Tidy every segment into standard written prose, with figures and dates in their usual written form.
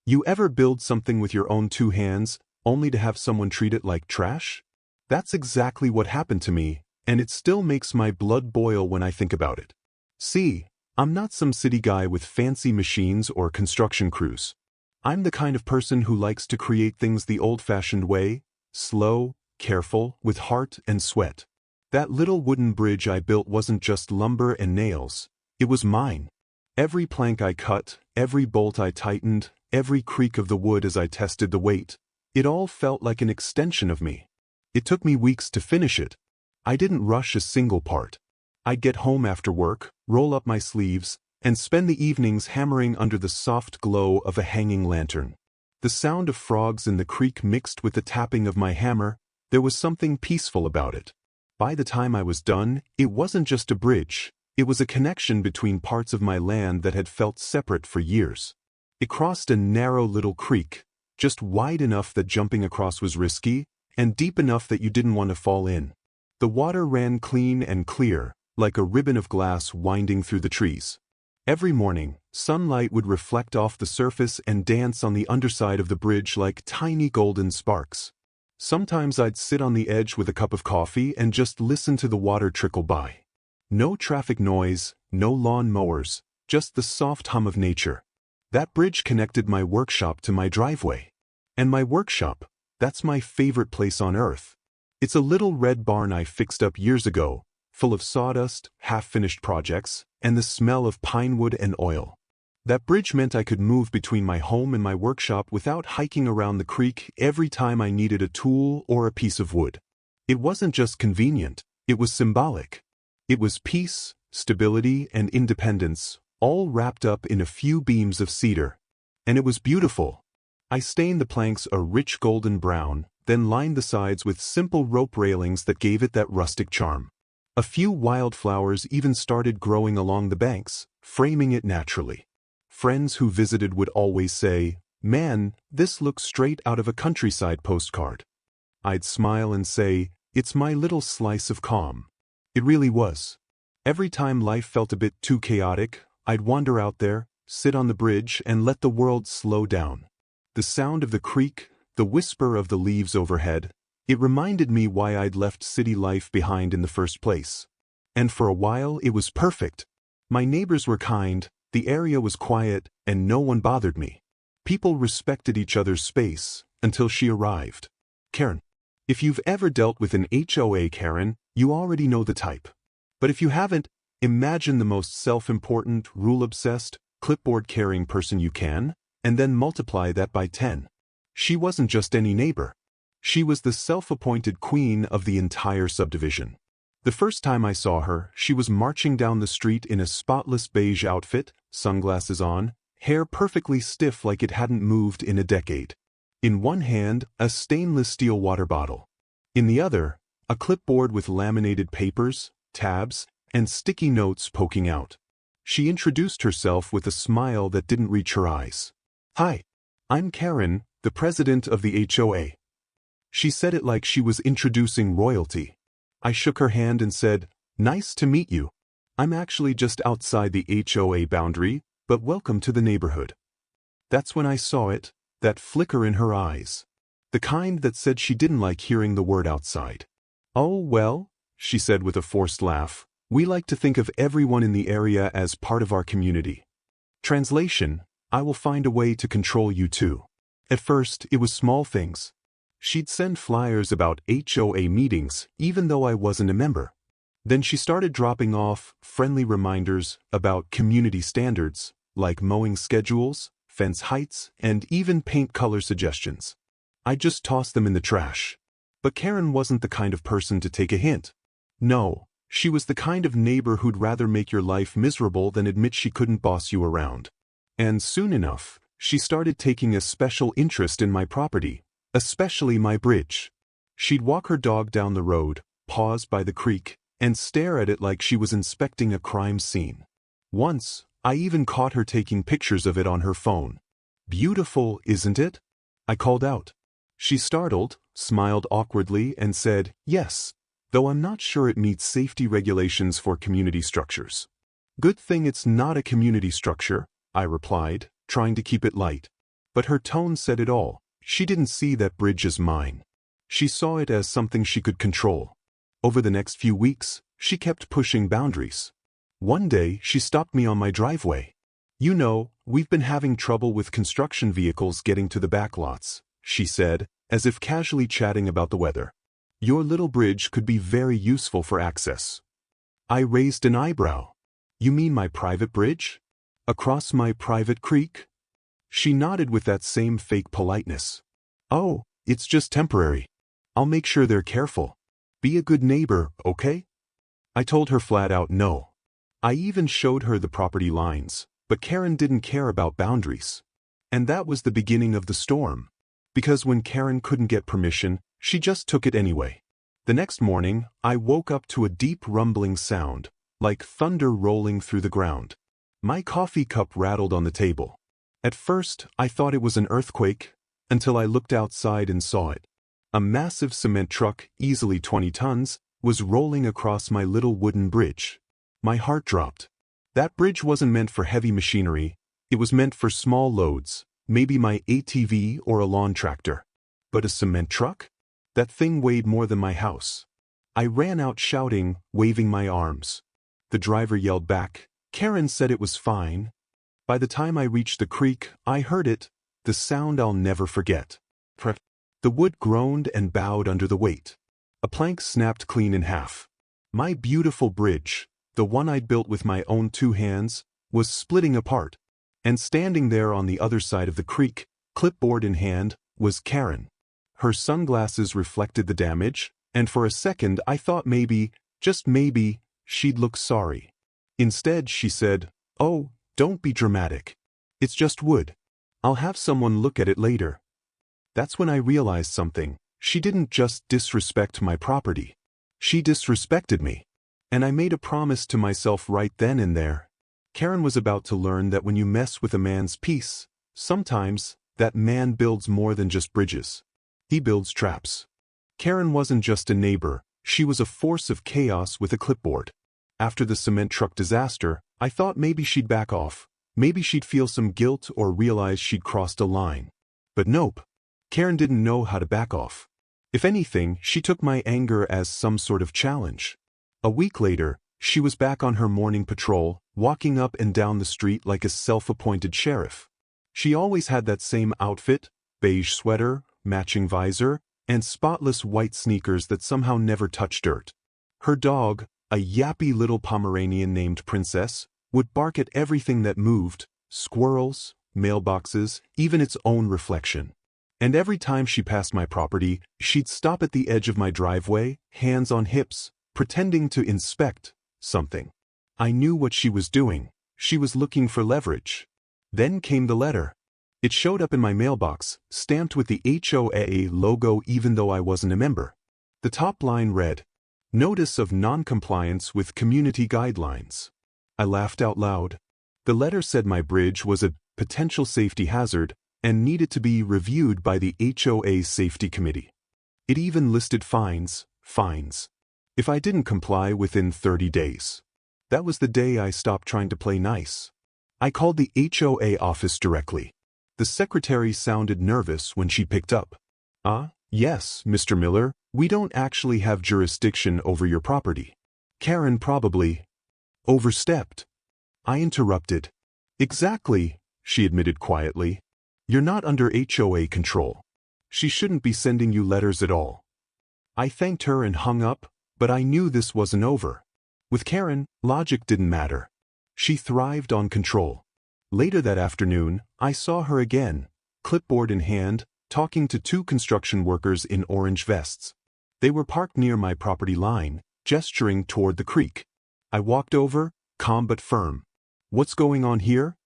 You ever build something with your own two hands, only to have someone treat it like trash? That's exactly what happened to me, and it still makes my blood boil when I think about it. See, I'm not some city guy with fancy machines or construction crews. I'm the kind of person who likes to create things the old-fashioned way, slow, careful, with heart and sweat. That little wooden bridge I built wasn't just lumber and nails, it was mine. Every plank I cut, every bolt I tightened, every creak of the wood as I tested the weight, it all felt like an extension of me. It took me weeks to finish it. I didn't rush a single part. I'd get home after work, roll up my sleeves, and spend the evenings hammering under the soft glow of a hanging lantern. The sound of frogs in the creek mixed with the tapping of my hammer, there was something peaceful about it. By the time I was done, it wasn't just a bridge, it was a connection between parts of my land that had felt separate for years. It crossed a narrow little creek, just wide enough that jumping across was risky, and deep enough that you didn't want to fall in. The water ran clean and clear, like a ribbon of glass winding through the trees. Every morning, sunlight would reflect off the surface and dance on the underside of the bridge like tiny golden sparks. Sometimes I'd sit on the edge with a cup of coffee and just listen to the water trickle by. No traffic noise, no lawn mowers, just the soft hum of nature. That bridge connected my workshop to my driveway. And my workshop, that's my favorite place on earth. It's a little red barn I fixed up years ago, full of sawdust, half-finished projects, and the smell of pine wood and oil. That bridge meant I could move between my home and my workshop without hiking around the creek every time I needed a tool or a piece of wood. It wasn't just convenient, it was symbolic. It was peace, stability, and independence, all wrapped up in a few beams of cedar. And it was beautiful. I stained the planks a rich golden brown, then lined the sides with simple rope railings that gave it that rustic charm. A few wildflowers even started growing along the banks, framing it naturally. Friends who visited would always say, "Man, this looks straight out of a countryside postcard." I'd smile and say, "It's my little slice of calm." It really was. Every time life felt a bit too chaotic, I'd wander out there, sit on the bridge, and let the world slow down. The sound of the creek, the whisper of the leaves overhead, it reminded me why I'd left city life behind in the first place. And for a while it was perfect. My neighbors were kind, the area was quiet, and no one bothered me. People respected each other's space, until she arrived. Karen. If you've ever dealt with an HOA Karen, you already know the type. But if you haven't, imagine the most self-important, rule-obsessed, clipboard-carrying person you can, and then multiply that by 10. She wasn't just any neighbor. She was the self-appointed queen of the entire subdivision. The first time I saw her, she was marching down the street in a spotless beige outfit, sunglasses on, hair perfectly stiff like it hadn't moved in a decade. In one hand, a stainless steel water bottle. In the other, a clipboard with laminated papers, tabs, and sticky notes poking out. She introduced herself with a smile that didn't reach her eyes. "Hi, I'm Karen, the president of the HOA." She said it like she was introducing royalty. I shook her hand and said, "Nice to meet you. I'm actually just outside the HOA boundary, but welcome to the neighborhood." That's when I saw it, that flicker in her eyes. The kind that said she didn't like hearing the word outside. "Oh, well," she said with a forced laugh, "we like to think of everyone in the area as part of our community." Translation: I will find a way to control you too. At first, it was small things. She'd send flyers about HOA meetings, even though I wasn't a member. Then she started dropping off friendly reminders about community standards, like mowing schedules, fence heights, and even paint color suggestions. I just tossed them in the trash. But Karen wasn't the kind of person to take a hint. No, she was the kind of neighbor who'd rather make your life miserable than admit she couldn't boss you around. And soon enough, she started taking a special interest in my property, especially my bridge. She'd walk her dog down the road, pause by the creek, and stare at it like she was inspecting a crime scene. Once, I even caught her taking pictures of it on her phone. "Beautiful, isn't it?" I called out. She startled, smiled awkwardly, and said, "Yes, though I'm not sure it meets safety regulations for community structures." "Good thing it's not a community structure," I replied, trying to keep it light. But her tone said it all. She didn't see that bridge as mine. She saw it as something she could control. Over the next few weeks, she kept pushing boundaries. One day, she stopped me on my driveway. "You know, we've been having trouble with construction vehicles getting to the backlots," she said, as if casually chatting about the weather. "Your little bridge could be very useful for access." I raised an eyebrow. "You mean my private bridge? Across my private creek?" She nodded with that same fake politeness. "Oh, it's just temporary. I'll make sure they're careful. Be a good neighbor, okay?" I told her flat out no. I even showed her the property lines, but Karen didn't care about boundaries. And that was the beginning of the storm. Because when Karen couldn't get permission, she just took it anyway. The next morning, I woke up to a deep rumbling sound, like thunder rolling through the ground. My coffee cup rattled on the table. At first, I thought it was an earthquake, until I looked outside and saw it. A massive cement truck, easily 20 tons, was rolling across my little wooden bridge. My heart dropped. That bridge wasn't meant for heavy machinery. It was meant for small loads, maybe my ATV or a lawn tractor. But a cement truck? That thing weighed more than my house. I ran out shouting, waving my arms. The driver yelled back. Karen said it was fine. By the time I reached the creek, I heard it, the sound I'll never forget. The wood groaned and bowed under the weight. A plank snapped clean in half. My beautiful bridge, the one I'd built with my own 2 hands, was splitting apart. And standing there on the other side of the creek, clipboard in hand, was Karen. Her sunglasses reflected the damage, and for a second I thought maybe, just maybe, she'd look sorry. Instead, she said, "Oh, don't be dramatic. It's just wood. I'll have someone look at it later." That's when I realized something. She didn't just disrespect my property. She disrespected me. And I made a promise to myself right then and there. Karen was about to learn that when you mess with a man's peace, sometimes, that man builds more than just bridges. He builds traps. Karen wasn't just a neighbor, she was a force of chaos with a clipboard. After the cement truck disaster, I thought maybe she'd back off. Maybe she'd feel some guilt or realize she'd crossed a line. But nope. Karen didn't know how to back off. If anything, she took my anger as some sort of challenge. A week later, she was back on her morning patrol, walking up and down the street like a self-appointed sheriff. She always had that same outfit, beige sweater, matching visor, and spotless white sneakers that somehow never touched dirt. Her dog, a yappy little Pomeranian named Princess, would bark at everything that moved, squirrels, mailboxes, even its own reflection. And every time she passed my property, she'd stop at the edge of my driveway, hands on hips, pretending to inspect something. I knew what she was doing. She was looking for leverage. Then came the letter. It showed up in my mailbox, stamped with the HOA logo even though I wasn't a member. The top line read, "Notice of non-compliance with community guidelines." I laughed out loud. The letter said my bridge was a potential safety hazard and needed to be reviewed by the HOA Safety Committee. It even listed fines, if I didn't comply within 30 days. That was the day I stopped trying to play nice. I called the HOA office directly. The secretary sounded nervous when she picked up. Yes, Mr. Miller, we don't actually have jurisdiction over your property. Karen probably overstepped." I interrupted. "Exactly," she admitted quietly. "You're not under HOA control. She shouldn't be sending you letters at all." I thanked her and hung up, but I knew this wasn't over. With Karen, logic didn't matter. She thrived on control. Later that afternoon, I saw her again, clipboard in hand, talking to 2 construction workers in orange vests. They were parked near my property line, gesturing toward the creek. I walked over, calm but firm. "What's going on here?"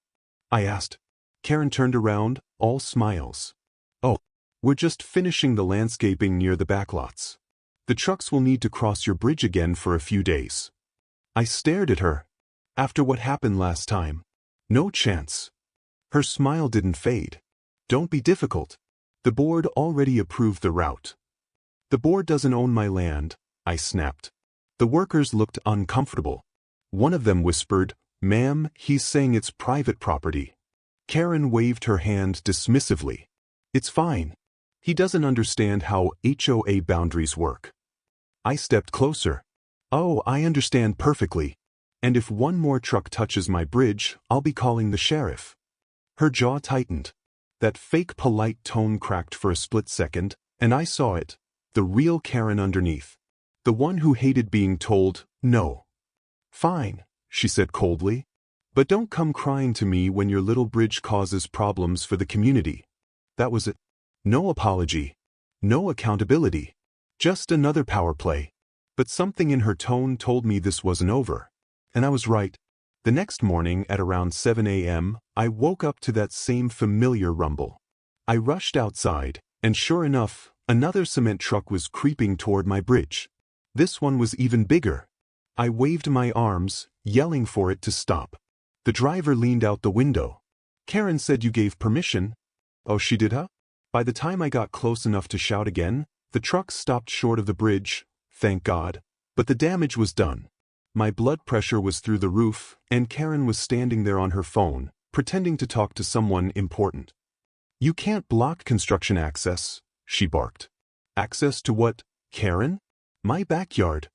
I asked. Karen turned around, all smiles. "Oh, we're just finishing the landscaping near the backlots. The trucks will need to cross your bridge again for a few days." I stared at her. After what happened last time, no chance. Her smile didn't fade. "Don't be difficult. The board already approved the route." "The board doesn't own my land," I snapped. The workers looked uncomfortable. One of them whispered, "Ma'am, he's saying it's private property." Karen waved her hand dismissively. It's fine. He doesn't understand how HOA boundaries work. I stepped closer. Oh, I understand perfectly. And if one more truck touches my bridge, I'll be calling the sheriff. Her jaw tightened. That fake polite tone cracked for a split second, and I saw it. The real Karen underneath. The one who hated being told, no. Fine, she said coldly. But don't come crying to me when your little bridge causes problems for the community. That was it. No apology. No accountability. Just another power play. But something in her tone told me this wasn't over. And I was right. The next morning at around 7 a.m., I woke up to that same familiar rumble. I rushed outside, and sure enough, another cement truck was creeping toward my bridge. This one was even bigger. I waved my arms, yelling for it to stop. The driver leaned out the window. Karen said you gave permission. Oh, she did, huh? By the time I got close enough to shout again, the truck stopped short of the bridge, thank God, but the damage was done. My blood pressure was through the roof, and Karen was standing there on her phone, pretending to talk to someone important. You can't block construction access, she barked. Access to what, Karen? My backyard.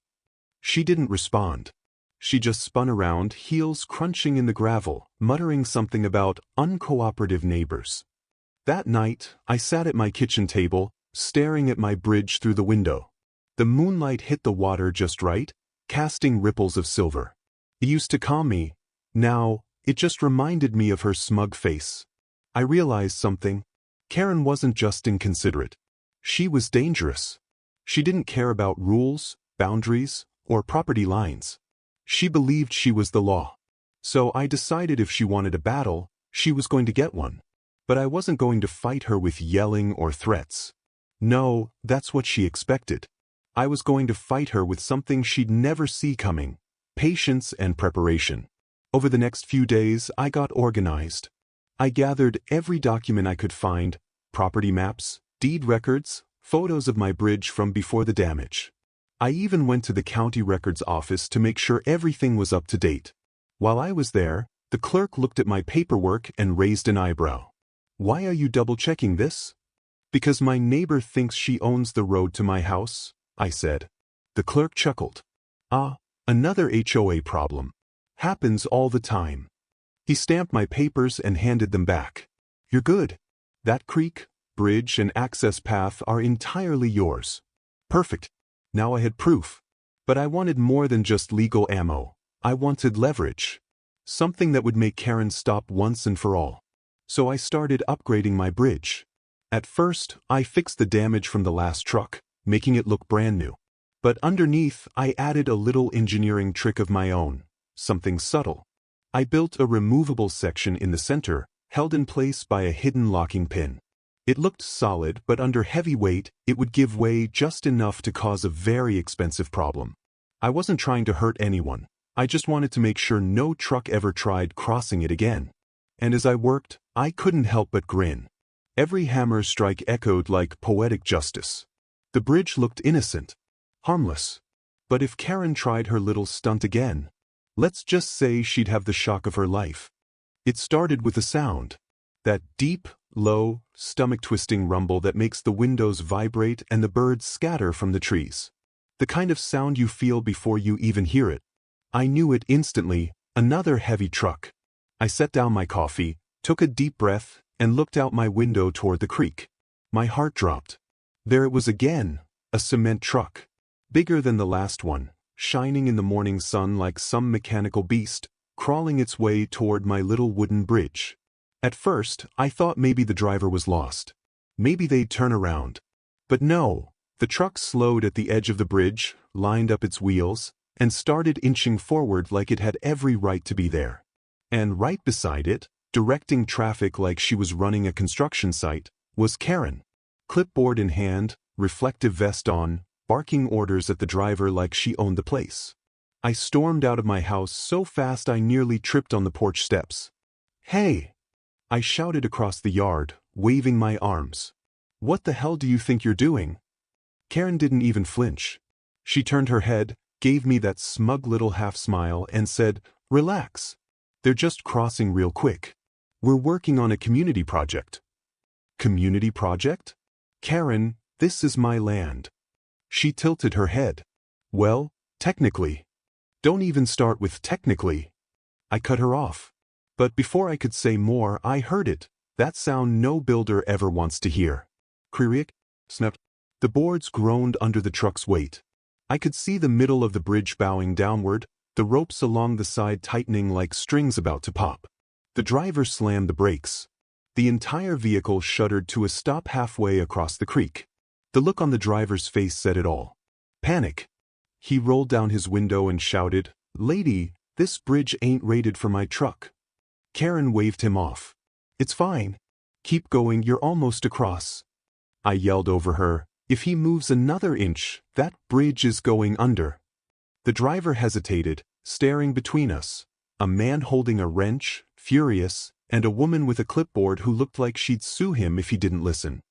She didn't respond. She just spun around, heels crunching in the gravel, muttering something about uncooperative neighbors. That night, I sat at my kitchen table, staring at my bridge through the window. The moonlight hit the water just right, casting ripples of silver. It used to calm me. Now, it just reminded me of her smug face. I realized something. Karen wasn't just inconsiderate. She was dangerous. She didn't care about rules, boundaries, or property lines. She believed she was the law. So I decided if she wanted a battle, she was going to get one. But I wasn't going to fight her with yelling or threats. No, that's what she expected. I was going to fight her with something she'd never see coming: patience and preparation. Over the next few days, I got organized. I gathered every document I could find: property maps, deed records, photos of my bridge from before the damage. I even went to the county records office to make sure everything was up to date. While I was there, the clerk looked at my paperwork and raised an eyebrow. Why are you double-checking this? Because my neighbor thinks she owns the road to my house, I said. The clerk chuckled. Ah, another HOA problem. Happens all the time. He stamped my papers and handed them back. You're good. That creek, bridge, and access path are entirely yours. Perfect. Now I had proof. But I wanted more than just legal ammo. I wanted leverage. Something that would make Karen stop once and for all. So I started upgrading my bridge. At first, I fixed the damage from the last truck, making it look brand new. But underneath, I added a little engineering trick of my own, something subtle. I built a removable section in the center, held in place by a hidden locking pin. It looked solid, but under heavy weight, it would give way just enough to cause a very expensive problem. I wasn't trying to hurt anyone. I just wanted to make sure no truck ever tried crossing it again. And as I worked, I couldn't help but grin. Every hammer strike echoed like poetic justice. The bridge looked innocent, harmless. But if Karen tried her little stunt again, let's just say she'd have the shock of her life. It started with a sound. That deep, low, stomach-twisting rumble that makes the windows vibrate and the birds scatter from the trees. The kind of sound you feel before you even hear it. I knew it instantly. Another heavy truck. I set down my coffee, took a deep breath, and looked out my window toward the creek. My heart dropped. There it was again, a cement truck. Bigger than the last one, shining in the morning sun like some mechanical beast, crawling its way toward my little wooden bridge. At first, I thought maybe the driver was lost. Maybe they'd turn around. But no, the truck slowed at the edge of the bridge, lined up its wheels, and started inching forward like it had every right to be there. And right beside it, directing traffic like she was running a construction site, was Karen. Clipboard in hand, reflective vest on, barking orders at the driver like she owned the place. I stormed out of my house so fast I nearly tripped on the porch steps. Hey! I shouted across the yard, waving my arms. What the hell do you think you're doing? Karen didn't even flinch. She turned her head, gave me that smug little half smile, and said, Relax. They're just crossing real quick. We're working on a community project. Community project? Karen, this is my land. She tilted her head. Well, technically. Don't even start with technically. I cut her off. But before I could say more, I heard it. That sound no builder ever wants to hear. Creak, snapped. The boards groaned under the truck's weight. I could see the middle of the bridge bowing downward, the ropes along the side tightening like strings about to pop. The driver slammed the brakes. The entire vehicle shuddered to a stop halfway across the creek. The look on the driver's face said it all. Panic. He rolled down his window and shouted, "Lady, this bridge ain't rated for my truck." Karen waved him off. "It's fine. Keep going, you're almost across." I yelled over her, "If he moves another inch, that bridge is going under." The driver hesitated, staring between us. A man holding a wrench, furious, and a woman with a clipboard who looked like she'd sue him if he didn't listen.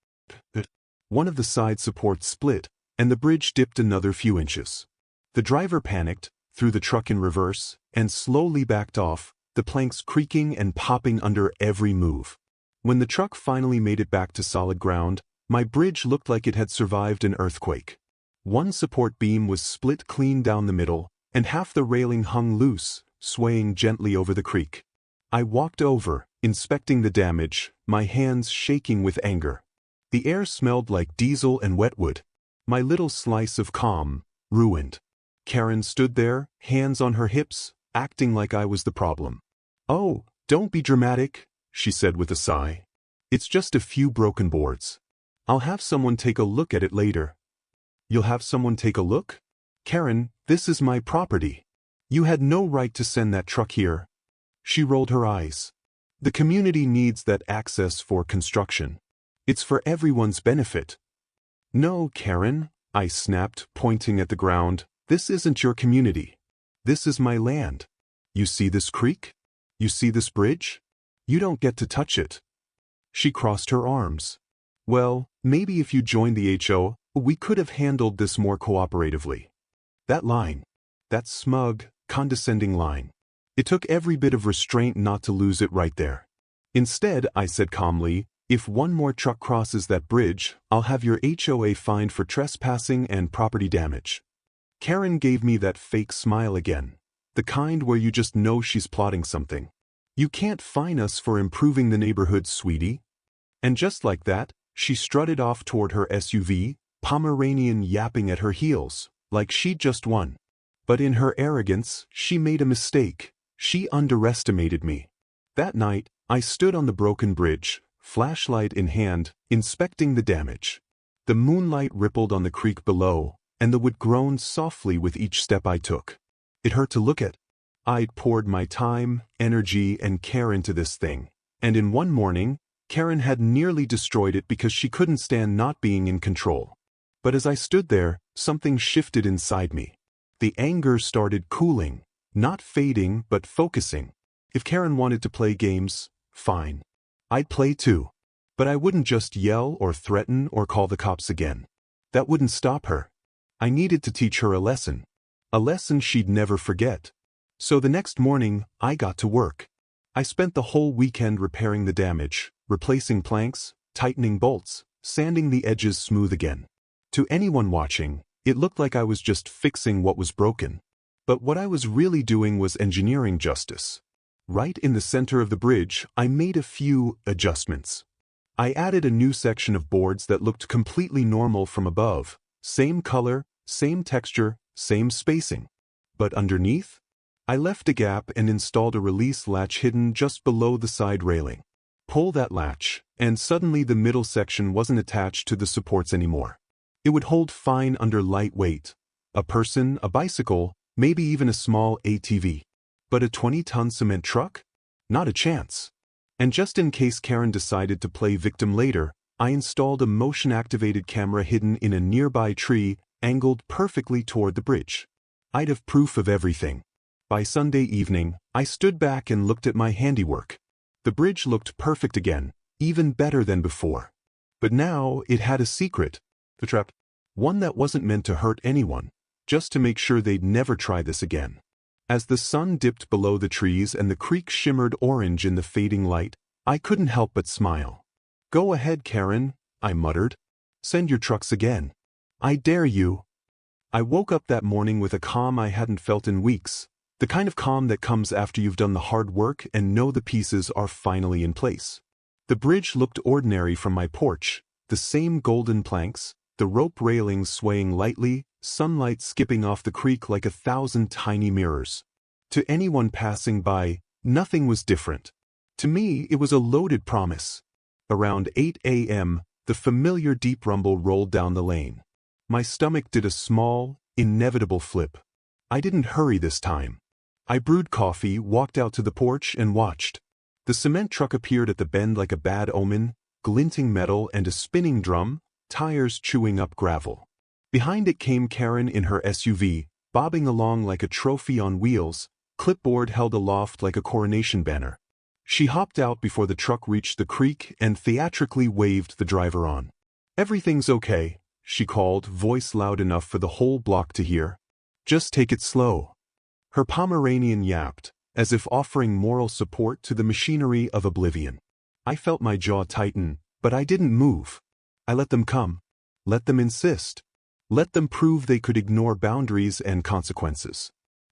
One of the side supports split, and the bridge dipped another few inches. The driver panicked, threw the truck in reverse, and slowly backed off, the planks creaking and popping under every move. When the truck finally made it back to solid ground, my bridge looked like it had survived an earthquake. One support beam was split clean down the middle, and half the railing hung loose, swaying gently over the creek. I walked over, inspecting the damage, my hands shaking with anger. The air smelled like diesel and wetwood. My little slice of calm, ruined. Karen stood there, hands on her hips, acting like I was the problem. "Oh, don't be dramatic," she said with a sigh. "It's just a few broken boards. I'll have someone take a look at it later." "You'll have someone take a look? Karen, this is my property. You had no right to send that truck here." She rolled her eyes. "The community needs that access for construction. It's for everyone's benefit." "No, Karen," I snapped, pointing at the ground. "This isn't your community. This is my land. You see this creek? You see this bridge? You don't get to touch it." She crossed her arms. "Well, maybe if you joined the HOA, we could have handled this more cooperatively." That line. That smug, condescending line. It took every bit of restraint not to lose it right there. "Instead," I said calmly, "if one more truck crosses that bridge, I'll have your HOA fined for trespassing and property damage." Karen gave me that fake smile again. The kind where you just know she's plotting something. "You can't fine us for improving the neighborhood, sweetie." And just like that, she strutted off toward her SUV, Pomeranian yapping at her heels, like she'd just won. But in her arrogance, she made a mistake. She underestimated me. That night, I stood on the broken bridge, flashlight in hand, inspecting the damage. The moonlight rippled on the creek below, and the wood groaned softly with each step I took. It hurt to look at. I'd poured my time, energy, and care into this thing, and in one morning, Karen had nearly destroyed it because she couldn't stand not being in control. But as I stood there, something shifted inside me. The anger started cooling, not fading but focusing. If Karen wanted to play games, fine. I'd play too. But I wouldn't just yell or threaten or call the cops again. That wouldn't stop her. I needed to teach her a lesson. A lesson she'd never forget. So the next morning, I got to work. I spent the whole weekend repairing the damage, replacing planks, tightening bolts, sanding the edges smooth again. To anyone watching, it looked like I was just fixing what was broken. But what I was really doing was engineering justice. Right in the center of the bridge, I made a few adjustments. I added a new section of boards that looked completely normal from above. Same color, same texture, same spacing. But underneath? I left a gap and installed a release latch hidden just below the side railing. Pull that latch, and suddenly the middle section wasn't attached to the supports anymore. It would hold fine under light weight. A person, a bicycle, maybe even a small ATV. But a 20-ton cement truck? Not a chance. And just in case Karen decided to play victim later, I installed a motion-activated camera hidden in a nearby tree, angled perfectly toward the bridge. I'd have proof of everything. By Sunday evening, I stood back and looked at my handiwork. The bridge looked perfect again, even better than before. But now it had a secret. The trap. One that wasn't meant to hurt anyone, just to make sure they'd never try this again. As the sun dipped below the trees and the creek shimmered orange in the fading light, I couldn't help but smile. "Go ahead, Karen," I muttered. "Send your trucks again. I dare you." I woke up that morning with a calm I hadn't felt in weeks, the kind of calm that comes after you've done the hard work and know the pieces are finally in place. The bridge looked ordinary from my porch, the same golden planks, the rope railings swaying lightly, sunlight skipping off the creek like 1,000 tiny mirrors. To anyone passing by, nothing was different. To me, it was a loaded promise. Around 8 a.m., the familiar deep rumble rolled down the lane. My stomach did a small, inevitable flip. I didn't hurry this time. I brewed coffee, walked out to the porch, and watched. The cement truck appeared at the bend like a bad omen, glinting metal and a spinning drum, tires chewing up gravel. Behind it came Karen in her SUV, bobbing along like a trophy on wheels, clipboard held aloft like a coronation banner. She hopped out before the truck reached the creek and theatrically waved the driver on. "Everything's okay," she called, voice loud enough for the whole block to hear. "Just take it slow." Her Pomeranian yapped, as if offering moral support to the machinery of oblivion. I felt my jaw tighten, but I didn't move. I let them come. Let them insist. Let them prove they could ignore boundaries and consequences.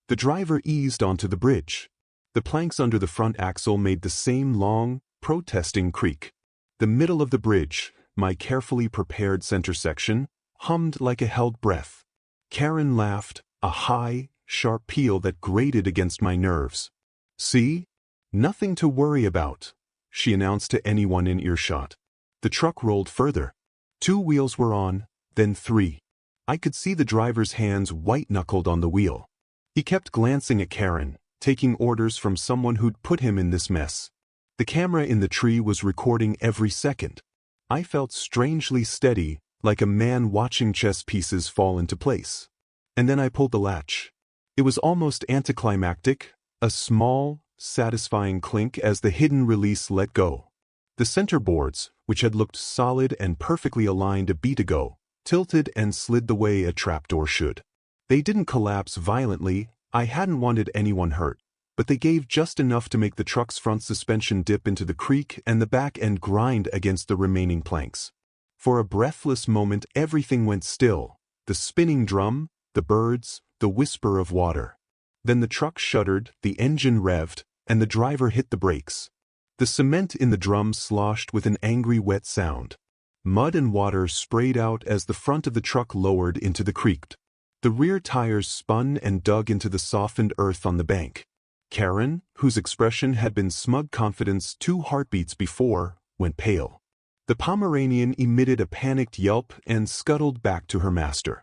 The driver eased onto the bridge. The planks under the front axle made the same long, protesting creak. The middle of the bridge, my carefully prepared center section, hummed like a held breath. Karen laughed, a high, sharp peal that grated against my nerves. "See? Nothing to worry about," she announced to anyone in earshot. The truck rolled further. 2 wheels were on, then 3. I could see the driver's hands white-knuckled on the wheel. He kept glancing at Karen, taking orders from someone who'd put him in this mess. The camera in the tree was recording every second. I felt strangely steady, like a man watching chess pieces fall into place. And then I pulled the latch. It was almost anticlimactic, a small, satisfying clink as the hidden release let go. The center boards, which had looked solid and perfectly aligned a beat ago, tilted and slid the way a trapdoor should. They didn't collapse violently, I hadn't wanted anyone hurt, but they gave just enough to make the truck's front suspension dip into the creek and the back end grind against the remaining planks. For a breathless moment everything went still, the spinning drum, the birds, the whisper of water. Then the truck shuddered, the engine revved, and the driver hit the brakes. The cement in the drum sloshed with an angry wet sound. Mud and water sprayed out as the front of the truck lowered into the creek. The rear tires spun and dug into the softened earth on the bank. Karen, whose expression had been smug confidence 2 heartbeats before, went pale. The Pomeranian emitted a panicked yelp and scuttled back to her master.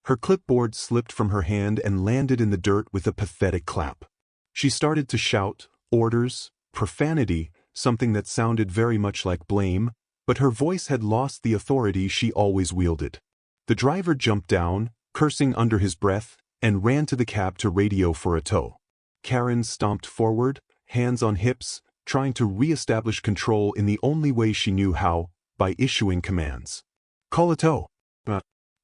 Her clipboard slipped from her hand and landed in the dirt with a pathetic clap. She started to shout, orders, profanity, something that sounded very much like blame, but her voice had lost the authority she always wielded. The driver jumped down, cursing under his breath, and ran to the cab to radio for a tow. Karen stomped forward, hands on hips, trying to re-establish control in the only way she knew how, by issuing commands. "Call a tow."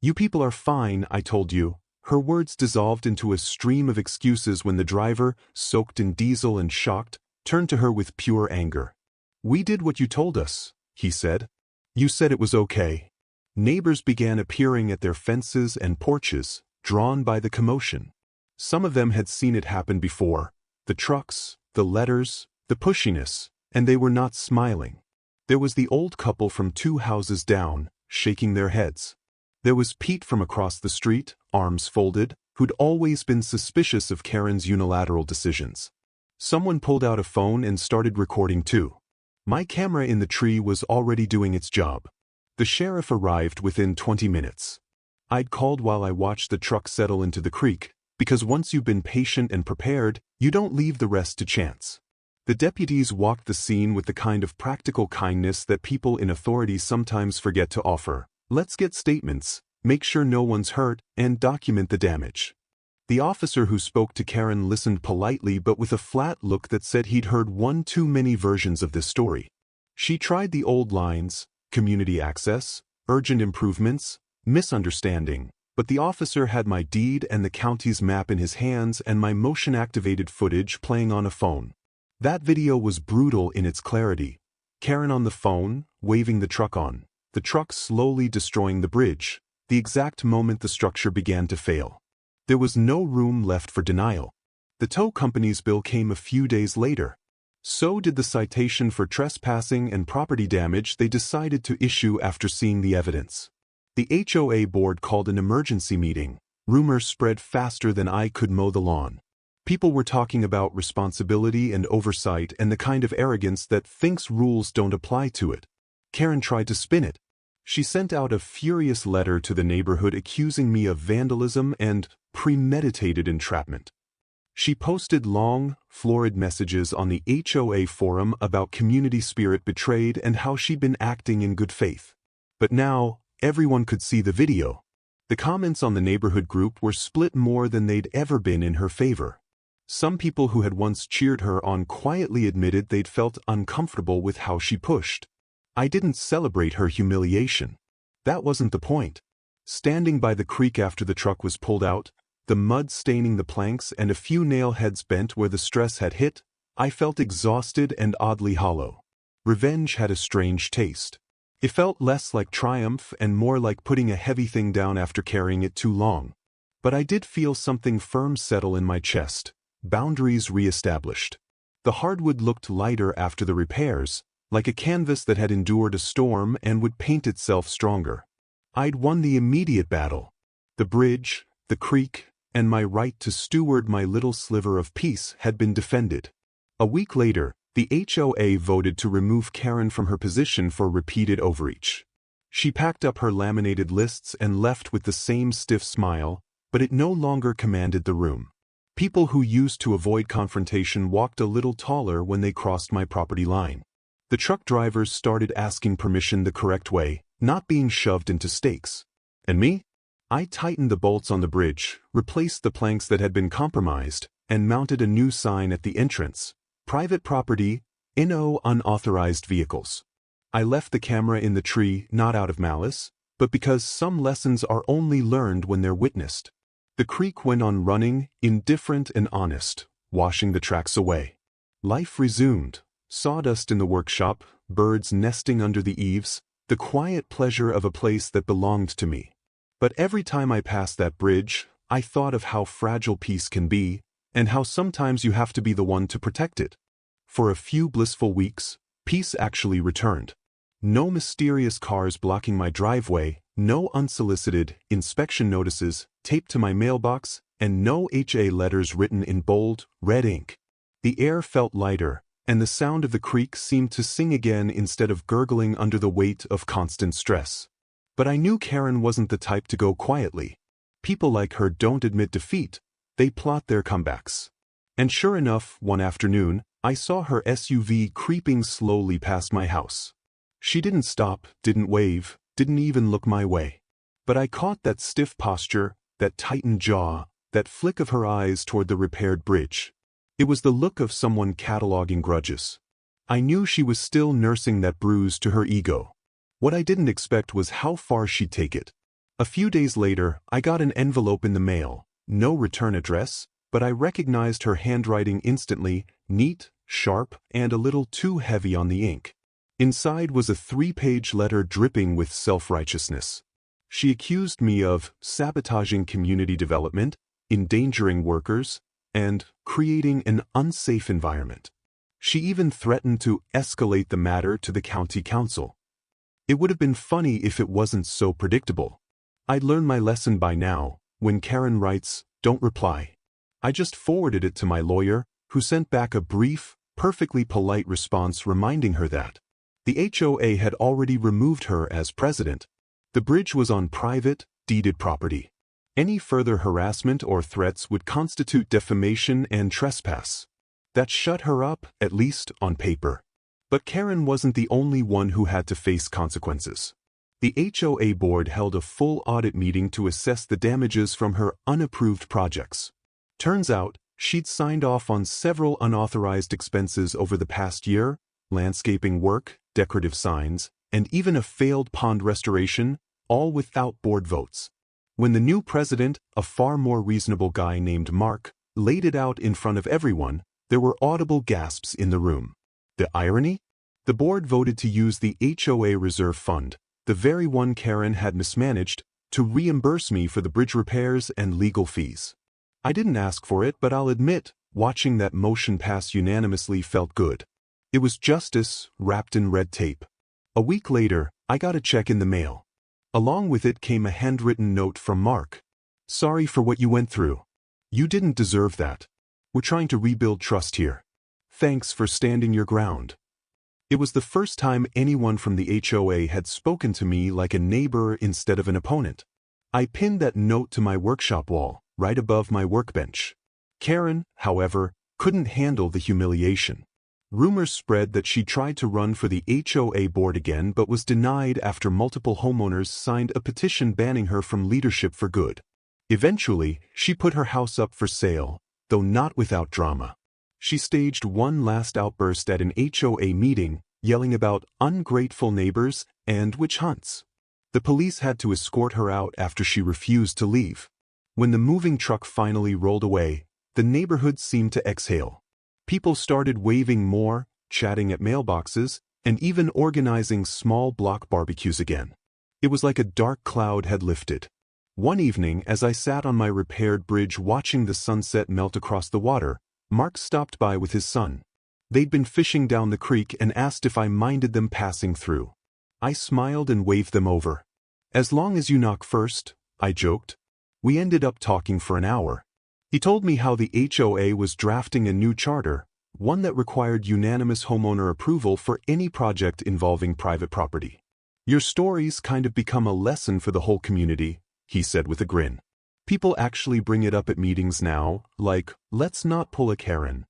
"You people are fine, I told you." Her words dissolved into a stream of excuses when the driver, soaked in diesel and shocked, turned to her with pure anger. "We did what you told us," he said. "You said it was okay." Neighbors began appearing at their fences and porches, drawn by the commotion. Some of them had seen it happen before, the trucks, the letters, the pushiness, and they were not smiling. There was the old couple from 2 houses down, shaking their heads. There was Pete from across the street, arms folded, who'd always been suspicious of Karen's unilateral decisions. Someone pulled out a phone and started recording too. My camera in the tree was already doing its job. The sheriff arrived within 20 minutes. I'd called while I watched the truck settle into the creek, because once you've been patient and prepared, you don't leave the rest to chance. The deputies walked the scene with the kind of practical kindness that people in authority sometimes forget to offer. Let's get statements, make sure no one's hurt, and document the damage. The officer who spoke to Karen listened politely but with a flat look that said he'd heard one too many versions of this story. She tried the old lines, community access, urgent improvements, misunderstanding, but the officer had my deed and the county's map in his hands and my motion-activated footage playing on a phone. That video was brutal in its clarity, Karen on the phone, waving the truck on. The truck slowly destroying the bridge, the exact moment the structure began to fail. There was no room left for denial. The tow company's bill came a few days later. So did the citation for trespassing and property damage they decided to issue after seeing the evidence. The HOA board called an emergency meeting. Rumors spread faster than I could mow the lawn. People were talking about responsibility and oversight and the kind of arrogance that thinks rules don't apply to it. Karen tried to spin it. She sent out a furious letter to the neighborhood accusing me of vandalism and premeditated entrapment. She posted long, florid messages on the HOA forum about community spirit betrayed and how she'd been acting in good faith. But now, everyone could see the video. The comments on the neighborhood group were split more than they'd ever been in her favor. Some people who had once cheered her on quietly admitted they'd felt uncomfortable with how she pushed. I didn't celebrate her humiliation. That wasn't the point. Standing by the creek after the truck was pulled out, the mud staining the planks and a few nail heads bent where the stress had hit, I felt exhausted and oddly hollow. Revenge had a strange taste. It felt less like triumph and more like putting a heavy thing down after carrying it too long. But I did feel something firm settle in my chest. Boundaries re-established. The hardwood looked lighter after the repairs, like a canvas that had endured a storm and would paint itself stronger. I'd won the immediate battle. The bridge, the creek, and my right to steward my little sliver of peace had been defended. A week later, the HOA voted to remove Karen from her position for repeated overreach. She packed up her laminated lists and left with the same stiff smile, but it no longer commanded the room. People who used to avoid confrontation walked a little taller when they crossed my property line. The truck drivers started asking permission the correct way, not being shoved into stakes. And me? I tightened the bolts on the bridge, replaced the planks that had been compromised, and mounted a new sign at the entrance. Private property, no unauthorized vehicles. I left the camera in the tree not out of malice, but because some lessons are only learned when they're witnessed. The creek went on running, indifferent and honest, washing the tracks away. Life resumed. Sawdust in the workshop, birds nesting under the eaves, the quiet pleasure of a place that belonged to me. But every time I passed that bridge, I thought of how fragile peace can be, and how sometimes you have to be the one to protect it. For a few blissful weeks, peace actually returned. No mysterious cars blocking my driveway, no unsolicited inspection notices taped to my mailbox, and no HA letters written in bold, red ink. The air felt lighter, and the sound of the creek seemed to sing again instead of gurgling under the weight of constant stress. But I knew Karen wasn't the type to go quietly. People like her don't admit defeat, they plot their comebacks. And sure enough, one afternoon, I saw her SUV creeping slowly past my house. She didn't stop, didn't wave, didn't even look my way. But I caught that stiff posture, that tightened jaw, that flick of her eyes toward the repaired bridge. It was the look of someone cataloging grudges. I knew she was still nursing that bruise to her ego. What I didn't expect was how far she'd take it. A few days later, I got an envelope in the mail. No return address, but I recognized her handwriting instantly, neat, sharp, and a little too heavy on the ink. Inside was a 3-page letter dripping with self-righteousness. She accused me of sabotaging community development, endangering workers, and creating an unsafe environment. She even threatened to escalate the matter to the county council. It would have been funny if it wasn't so predictable. I'd learned my lesson by now. When Karen writes, "Don't reply," I just forwarded it to my lawyer, who sent back a brief, perfectly polite response reminding her that the HOA had already removed her as president. The bridge was on private, deeded property. Any further harassment or threats would constitute defamation and trespass. That shut her up, at least on paper. But Karen wasn't the only one who had to face consequences. The HOA board held a full audit meeting to assess the damages from her unapproved projects. Turns out, she'd signed off on several unauthorized expenses over the past year, landscaping work, decorative signs, and even a failed pond restoration, all without board votes. When the new president, a far more reasonable guy named Mark, laid it out in front of everyone, there were audible gasps in the room. The irony? The board voted to use the HOA reserve fund, the very one Karen had mismanaged, to reimburse me for the bridge repairs and legal fees. I didn't ask for it, but I'll admit, watching that motion pass unanimously felt good. It was justice wrapped in red tape. A week later, I got a check in the mail. Along with it came a handwritten note from Mark. "Sorry for what you went through. You didn't deserve that. We're trying to rebuild trust here. Thanks for standing your ground." It was the first time anyone from the HOA had spoken to me like a neighbor instead of an opponent. I pinned that note to my workshop wall, right above my workbench. Karen, however, couldn't handle the humiliation. Rumors spread that she tried to run for the HOA board again but was denied after multiple homeowners signed a petition banning her from leadership for good. Eventually, she put her house up for sale, though not without drama. She staged one last outburst at an HOA meeting, yelling about ungrateful neighbors and witch hunts. The police had to escort her out after she refused to leave. When the moving truck finally rolled away, the neighborhood seemed to exhale. People started waving more, chatting at mailboxes, and even organizing small block barbecues again. It was like a dark cloud had lifted. One evening, as I sat on my repaired bridge watching the sunset melt across the water, Mark stopped by with his son. They'd been fishing down the creek and asked if I minded them passing through. I smiled and waved them over. "As long as you knock first," I joked. We ended up talking for an hour. He told me how the HOA was drafting a new charter, one that required unanimous homeowner approval for any project involving private property. "Your stories kind of become a lesson for the whole community," he said with a grin. "People actually bring it up at meetings now, like, 'Let's not pull a Karen.'"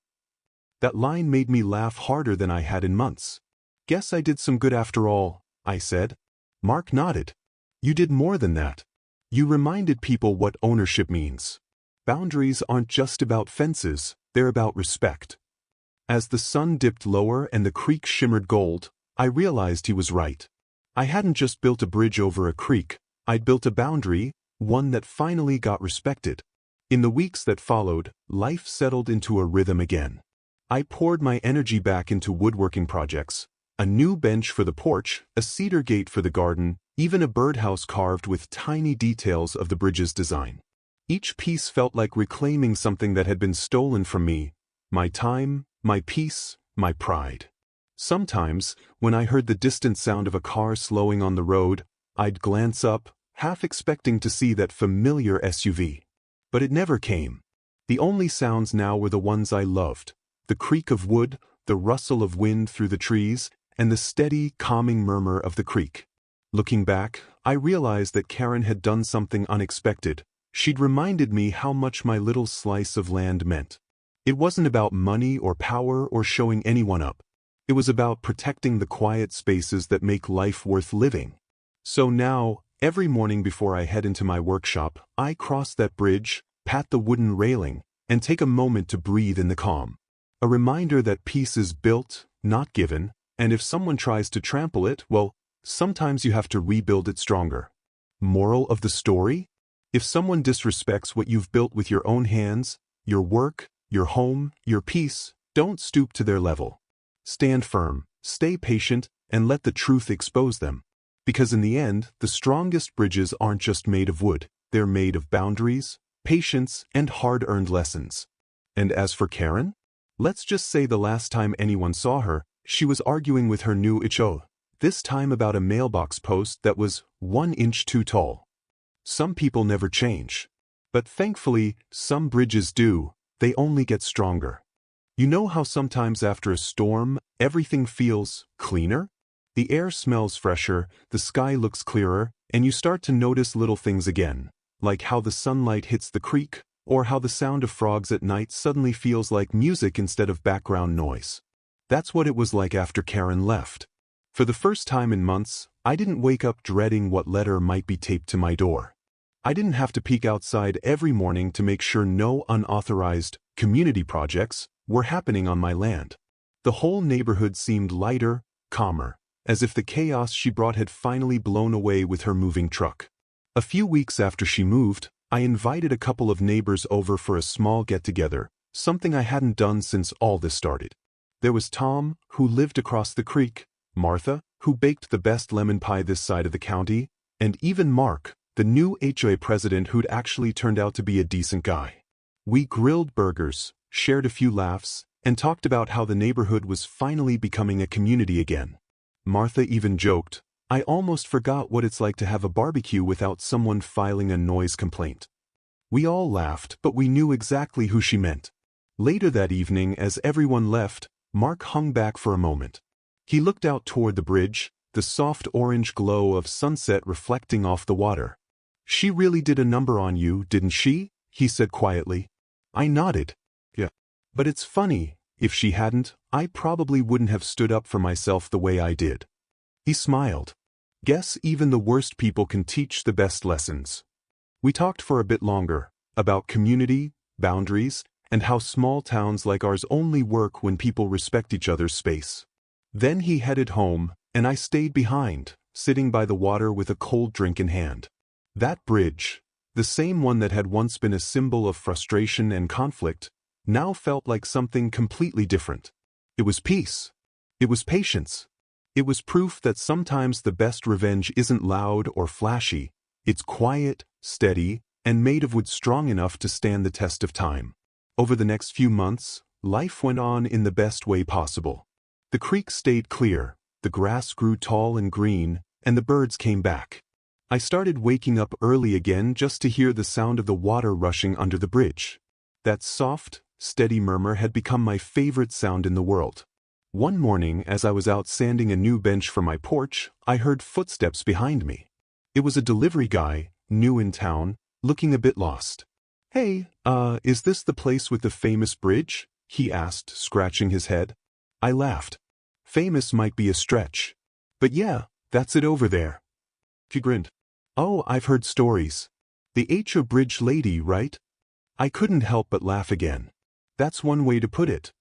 That line made me laugh harder than I had in months. "Guess I did some good after all," I said. Mark nodded. "You did more than that. You reminded people what ownership means. Boundaries aren't just about fences, they're about respect." As the sun dipped lower and the creek shimmered gold, I realized he was right. I hadn't just built a bridge over a creek, I'd built a boundary, one that finally got respected. In the weeks that followed, life settled into a rhythm again. I poured my energy back into woodworking projects, a new bench for the porch, a cedar gate for the garden, even a birdhouse carved with tiny details of the bridge's design. Each piece felt like reclaiming something that had been stolen from me: my time, my peace, my pride. Sometimes, when I heard the distant sound of a car slowing on the road, I'd glance up, half expecting to see that familiar SUV. But it never came. The only sounds now were the ones I loved: the creak of wood, the rustle of wind through the trees, and the steady, calming murmur of the creek. Looking back, I realized that Karen had done something unexpected. She'd reminded me how much my little slice of land meant. It wasn't about money or power or showing anyone up. It was about protecting the quiet spaces that make life worth living. So now, every morning before I head into my workshop, I cross that bridge, pat the wooden railing, and take a moment to breathe in the calm. A reminder that peace is built, not given, and if someone tries to trample it, well, sometimes you have to rebuild it stronger. Moral of the story? If someone disrespects what you've built with your own hands, your work, your home, your peace, don't stoop to their level. Stand firm, stay patient, and let the truth expose them. Because in the end, the strongest bridges aren't just made of wood, they're made of boundaries, patience, and hard-earned lessons. And as for Karen? Let's just say the last time anyone saw her, she was arguing with her new HOA, this time about a mailbox post that was 1 inch too tall. Some people never change. But thankfully, some bridges do. They only get stronger. You know how sometimes after a storm, everything feels cleaner? The air smells fresher, the sky looks clearer, and you start to notice little things again, like how the sunlight hits the creek, or how the sound of frogs at night suddenly feels like music instead of background noise. That's what it was like after Karen left. For the first time in months, I didn't wake up dreading what letter might be taped to my door. I didn't have to peek outside every morning to make sure no unauthorized community projects were happening on my land. The whole neighborhood seemed lighter, calmer, as if the chaos she brought had finally blown away with her moving truck. A few weeks after she moved, I invited a couple of neighbors over for a small get-together, something I hadn't done since all this started. There was Tom, who lived across the creek, Martha, who baked the best lemon pie this side of the county, and even Mark, the new HOA president who'd actually turned out to be a decent guy. We grilled burgers, shared a few laughs, and talked about how the neighborhood was finally becoming a community again. Martha even joked, "I almost forgot what it's like to have a barbecue without someone filing a noise complaint." We all laughed, but we knew exactly who she meant. Later that evening, as everyone left, Mark hung back for a moment. He looked out toward the bridge, the soft orange glow of sunset reflecting off the water. "She really did a number on you, didn't she?" he said quietly. I nodded. "Yeah. But it's funny, if she hadn't, I probably wouldn't have stood up for myself the way I did." He smiled. "Guess even the worst people can teach the best lessons." We talked for a bit longer, about community, boundaries, and how small towns like ours only work when people respect each other's space. Then he headed home, and I stayed behind, sitting by the water with a cold drink in hand. That bridge, the same one that had once been a symbol of frustration and conflict, now felt like something completely different. It was peace. It was patience. It was proof that sometimes the best revenge isn't loud or flashy, it's quiet, steady, and made of wood strong enough to stand the test of time. Over the next few months, life went on in the best way possible. The creek stayed clear, the grass grew tall and green, and the birds came back. I started waking up early again just to hear the sound of the water rushing under the bridge. That soft, steady murmur had become my favorite sound in the world. One morning, as I was out sanding a new bench for my porch, I heard footsteps behind me. It was a delivery guy, new in town, looking a bit lost. "Hey, is this the place with the famous bridge?" he asked, scratching his head. I laughed. "Famous might be a stretch. But yeah, that's it over there." He grinned. "Oh, I've heard stories. The HO bridge lady, right?" I couldn't help but laugh again. That's one way to put it.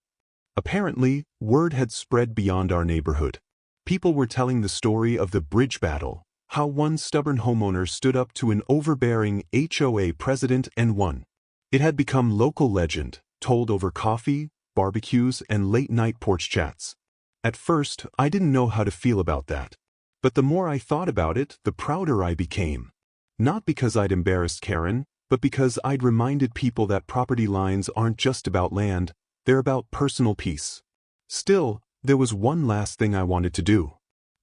Apparently, word had spread beyond our neighborhood. People were telling the story of the bridge battle, how one stubborn homeowner stood up to an overbearing HOA president and won. It had become local legend, told over coffee, barbecues, and late-night porch chats. At first, I didn't know how to feel about that. But the more I thought about it, the prouder I became. Not because I'd embarrassed Karen, but because I'd reminded people that property lines aren't just about land, they're about personal peace. Still, there was one last thing I wanted to do.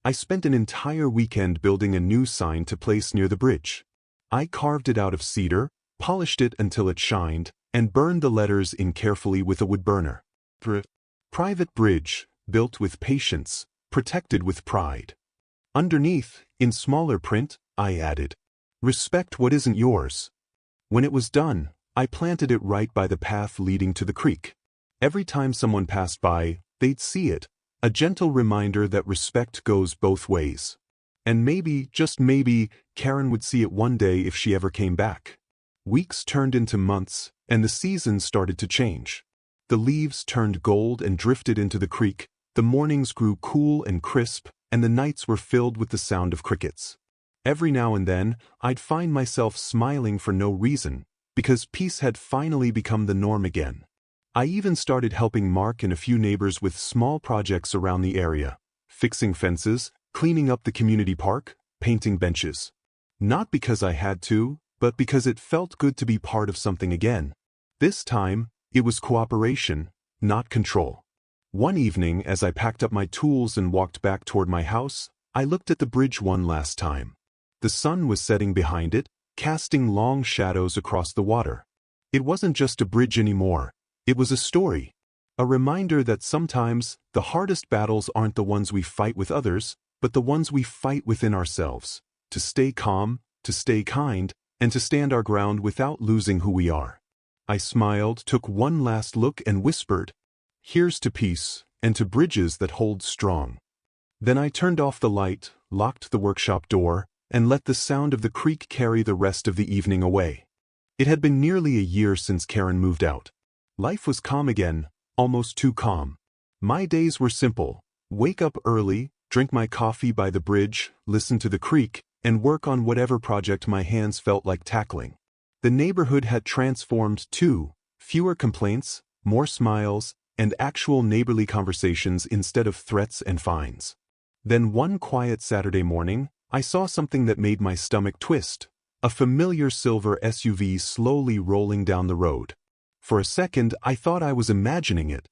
I spent an entire weekend building a new sign to place near the bridge. I carved it out of cedar, polished it until it shined, and burned the letters in carefully with a wood burner. Private bridge, built with patience, protected with pride. Underneath, in smaller print, I added, "Respect what isn't yours." When it was done, I planted it right by the path leading to the creek. Every time someone passed by, they'd see it, a gentle reminder that respect goes both ways. And maybe, just maybe, Karen would see it one day if she ever came back. Weeks turned into months, and the seasons started to change. The leaves turned gold and drifted into the creek, the mornings grew cool and crisp, and the nights were filled with the sound of crickets. Every now and then, I'd find myself smiling for no reason, because peace had finally become the norm again. I even started helping Mark and a few neighbors with small projects around the area, fixing fences, cleaning up the community park, painting benches. Not because I had to, but because it felt good to be part of something again. This time, it was cooperation, not control. One evening, as I packed up my tools and walked back toward my house, I looked at the bridge one last time. The sun was setting behind it, casting long shadows across the water. It wasn't just a bridge anymore. It was a story. A reminder that sometimes the hardest battles aren't the ones we fight with others, but the ones we fight within ourselves. To stay calm, to stay kind, and to stand our ground without losing who we are. I smiled, took one last look, and whispered, "Here's to peace, and to bridges that hold strong." Then I turned off the light, locked the workshop door, and let the sound of the creek carry the rest of the evening away. It had been nearly a year since Karen moved out. Life was calm again, almost too calm. My days were simple: wake up early, drink my coffee by the bridge, listen to the creek, and work on whatever project my hands felt like tackling. The neighborhood had transformed too: fewer complaints, more smiles, and actual neighborly conversations instead of threats and fines. Then one quiet Saturday morning, I saw something that made my stomach twist. A familiar silver SUV slowly rolling down the road. For a second, I thought I was imagining it.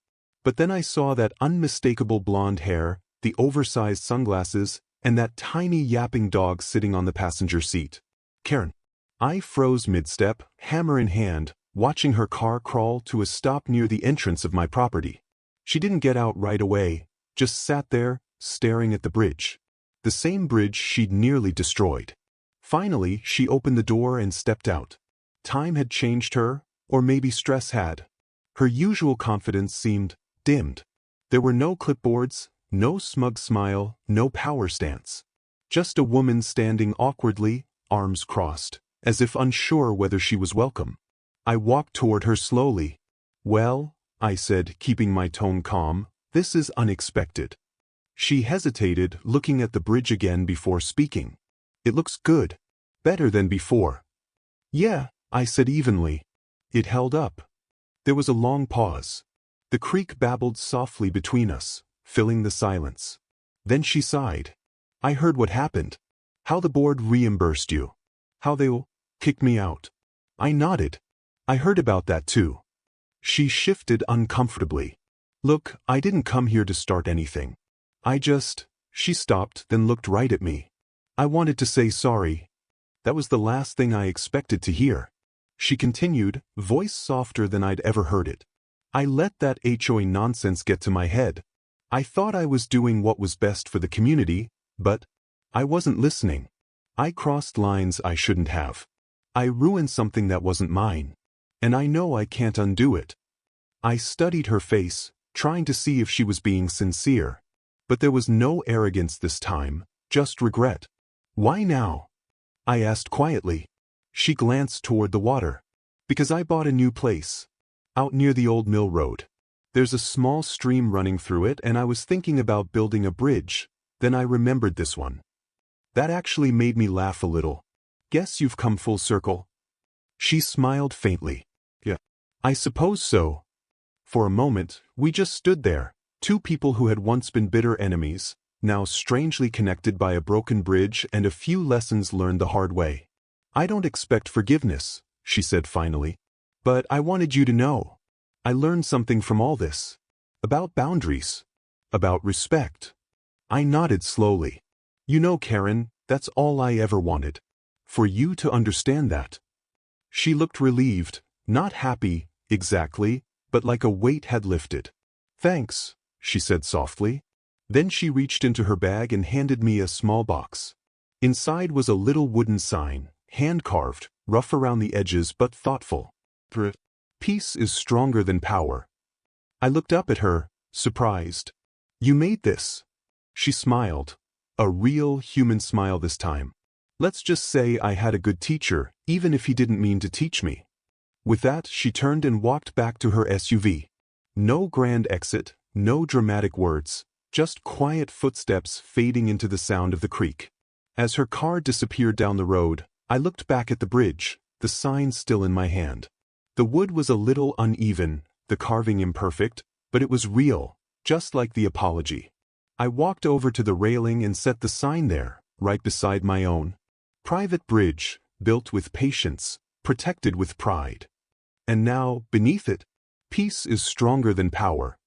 But then I saw that unmistakable blonde hair, the oversized sunglasses, and that tiny yapping dog sitting on the passenger seat. Karen. I froze mid-step, hammer in hand, watching her car crawl to a stop near the entrance of my property. She didn't get out right away, just sat there, staring at the bridge. The same bridge she'd nearly destroyed. Finally, she opened the door and stepped out. Time had changed her, or maybe stress had. Her usual confidence seemed dimmed. There were no clipboards, no smug smile, no power stance. Just a woman standing awkwardly, arms crossed, as if unsure whether she was welcome. I walked toward her slowly. "Well," I said, keeping my tone calm, "this is unexpected." She hesitated, looking at the bridge again before speaking. "It looks good. Better than before." "Yeah," I said evenly. It held up. There was a long pause. The creek babbled softly between us, filling the silence. Then she sighed. "I heard what happened. How the board reimbursed you. How they'll kick me out." I nodded. "I heard about that too." She shifted uncomfortably. "Look, I didn't come here to start anything. She stopped, then looked right at me. "I wanted to say sorry. That was the last thing I expected to hear." She continued, voice softer than I'd ever heard it. "I let that HOA nonsense get to my head. I thought I was doing what was best for the community, but I wasn't listening. I crossed lines I shouldn't have. I ruined something that wasn't mine. And I know I can't undo it." I studied her face, trying to see if she was being sincere. But there was no arrogance this time, just regret. "Why now?" I asked quietly. She glanced toward the water. "Because I bought a new place. Out near the old mill road. There's a small stream running through it and I was thinking about building a bridge. Then I remembered this one. That actually made me laugh a little. Guess you've come full circle." She smiled faintly. "Yeah, I suppose so." For a moment, we just stood there. Two people who had once been bitter enemies, now strangely connected by a broken bridge and a few lessons learned the hard way. "I don't expect forgiveness," she said finally. "But I wanted you to know. I learned something from all this. About boundaries. About respect." I nodded slowly. "You know, Karen, that's all I ever wanted. For you to understand that." She looked relieved, not happy, exactly, but like a weight had lifted. "Thanks," she said softly. Then she reached into her bag and handed me a small box. Inside was a little wooden sign, hand-carved, rough around the edges but thoughtful. "Peace is stronger than power." I looked up at her, surprised. "You made this?" She smiled. A real human smile this time. "Let's just say I had a good teacher, even if he didn't mean to teach me." With that, she turned and walked back to her SUV. No grand exit, no dramatic words, just quiet footsteps fading into the sound of the creek. As her car disappeared down the road, I looked back at the bridge, the sign still in my hand. The wood was a little uneven, the carving imperfect, but it was real, just like the apology. I walked over to the railing and set the sign there, right beside my own. "Private bridge, built with patience, protected with pride." And now, beneath it, "Peace is stronger than power."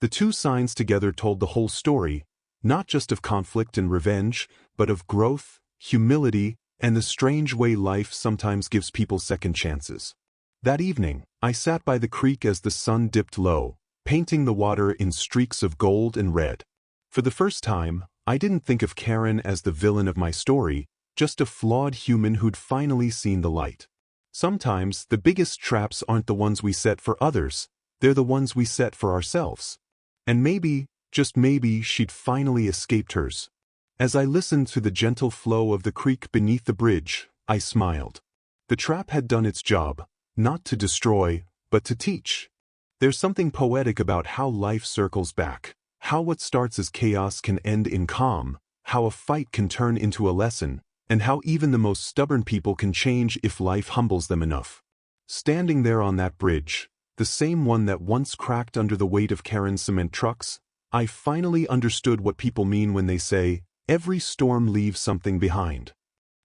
The two signs together told the whole story, not just of conflict and revenge, but of growth, humility, and the strange way life sometimes gives people second chances. That evening, I sat by the creek as the sun dipped low, painting the water in streaks of gold and red. For the first time, I didn't think of Karen as the villain of my story, just a flawed human who'd finally seen the light. Sometimes, the biggest traps aren't the ones we set for others, they're the ones we set for ourselves. And maybe, just maybe, she'd finally escaped hers. As I listened to the gentle flow of the creek beneath the bridge, I smiled. The trap had done its job, not to destroy, but to teach. There's something poetic about how life circles back, how what starts as chaos can end in calm, how a fight can turn into a lesson, and how even the most stubborn people can change if life humbles them enough. Standing there on that bridge, the same one that once cracked under the weight of Karen's cement trucks. I finally understood what people mean when they say, every storm leaves something behind.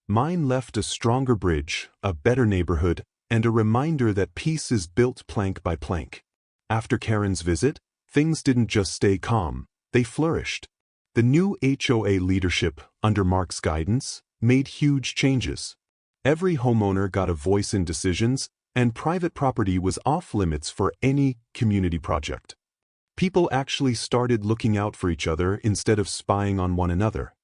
Mine left a stronger bridge, a better neighborhood, and a reminder that peace is built plank by plank. After Karen's visit, things didn't just stay calm, they flourished. The new HOA leadership, under Mark's guidance, made huge changes. Every homeowner got a voice in decisions, and private property was off-limits for any community project. People actually started looking out for each other instead of spying on one another.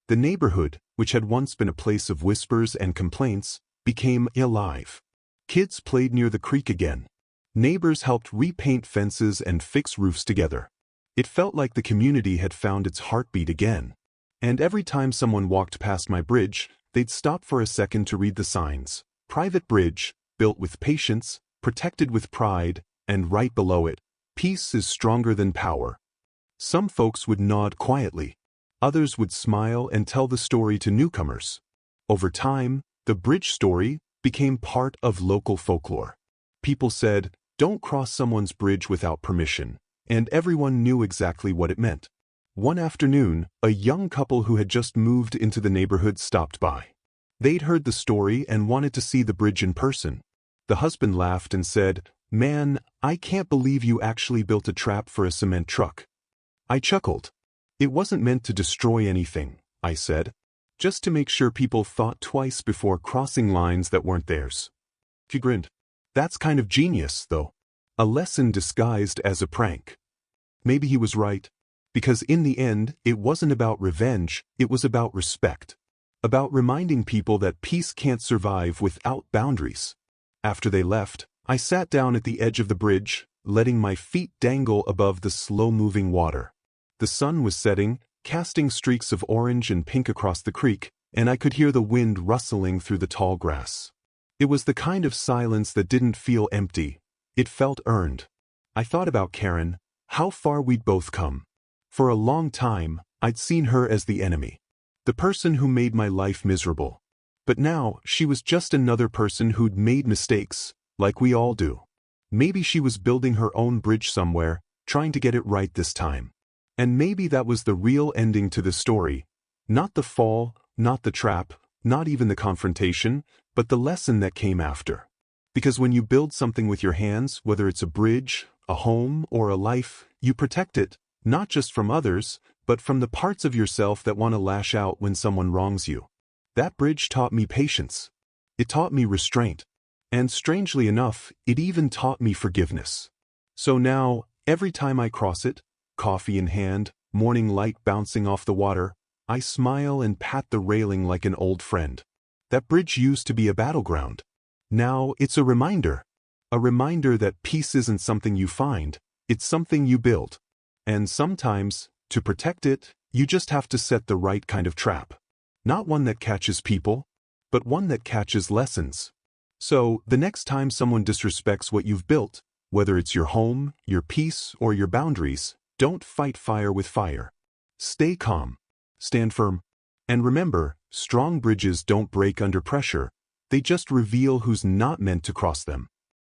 The neighborhood, which had once been a place of whispers and complaints, became alive. Kids played near the creek again. Neighbors helped repaint fences and fix roofs together. It felt like the community had found its heartbeat again. And every time someone walked past my bridge, they'd stop for a second to read the signs. Private bridge, built with patience, protected with pride, and right below it, peace is stronger than power. Some folks would nod quietly. Others would smile and tell the story to newcomers. Over time, the bridge story became part of local folklore. People said, "Don't cross someone's bridge without permission," and everyone knew exactly what it meant. One afternoon, a young couple who had just moved into the neighborhood stopped by. They'd heard the story and wanted to see the bridge in person. The husband laughed and said, "Man, I can't believe you actually built a trap for a cement truck." I chuckled. "It wasn't meant to destroy anything," I said, "just to make sure people thought twice before crossing lines that weren't theirs." He grinned. "That's kind of genius, though. A lesson disguised as a prank." Maybe he was right, because in the end, it wasn't about revenge, it was about respect. About reminding people that peace can't survive without boundaries. After they left, I sat down at the edge of the bridge, letting my feet dangle above the slow-moving water. The sun was setting, casting streaks of orange and pink across the creek, and I could hear the wind rustling through the tall grass. It was the kind of silence that didn't feel empty. It felt earned. I thought about Karen, how far we'd both come. For a long time, I'd seen her as the enemy. The person who made my life miserable. But now, she was just another person who'd made mistakes, like we all do. Maybe she was building her own bridge somewhere, trying to get it right this time. And maybe that was the real ending to the story. Not the fall, not the trap, not even the confrontation, but the lesson that came after. Because when you build something with your hands, whether it's a bridge, a home, or a life, you protect it, not just from others, but from the parts of yourself that want to lash out when someone wrongs you. That bridge taught me patience. It taught me restraint. And strangely enough, it even taught me forgiveness. So now, every time I cross it, coffee in hand, morning light bouncing off the water, I smile and pat the railing like an old friend. That bridge used to be a battleground. Now it's a reminder. A reminder that peace isn't something you find, it's something you build. And sometimes, to protect it, you just have to set the right kind of trap. Not one that catches people, but one that catches lessons. So, the next time someone disrespects what you've built, whether it's your home, your peace, or your boundaries, don't fight fire with fire. Stay calm. Stand firm. And remember, strong bridges don't break under pressure, they just reveal who's not meant to cross them.